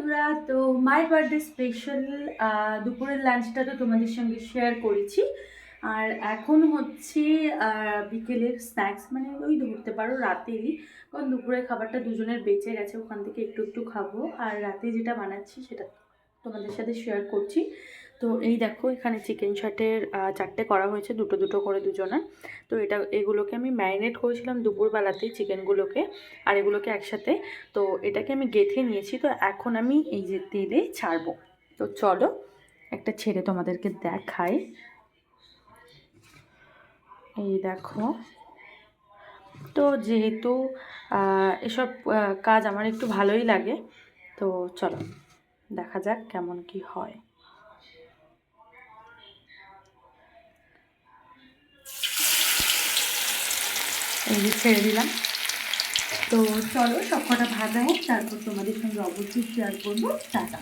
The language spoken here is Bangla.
বন্ধুরা, তো মায়ের বার্থডে স্পেশাল দুপুরের লাঞ্চটা তো তোমাদের সঙ্গে শেয়ার করেছি। আর এখন হচ্ছে বিকেলের স্ন্যাক্স, মানে ওই ধরতে পারো রাতেরই, কারণ দুপুরের খাবারটা দুজনের বেঁচে গেছে, ওখান থেকে একটু একটু খাবো। আর রাতে যেটা বানাচ্ছি সেটা তোমাদের সাথে শেয়ার করছি। তো এই দেখো, এখানে চিকেন শার্টের 4টে করা হয়েছে, দুটো দুটো করে দুজনের। তো এগুলোকে আমি ম্যারিনেট করেছিলাম দুপুরবেলাতেই চিকেনগুলোকে, আর এগুলোকে একসাথে। তো এটাকে আমি গেঁথে নিয়েছি, তো এখন আমি এই যে তেলে ছাড়বো। তো চলো একটা ছেড়ে তোমাদেরকে দেখাই। এই দেখো, তো যেহেতু এসব কাজ আমার একটু ভালোই লাগে, তো চলো দেখা যাক কেমন কি হয়। এই যে ছেড়ে দিলাম। তো চলো সব কটা ভাজা হোক, তারপর তোমাদের সঙ্গে অবশ্যই শেয়ার করবো। টাটা।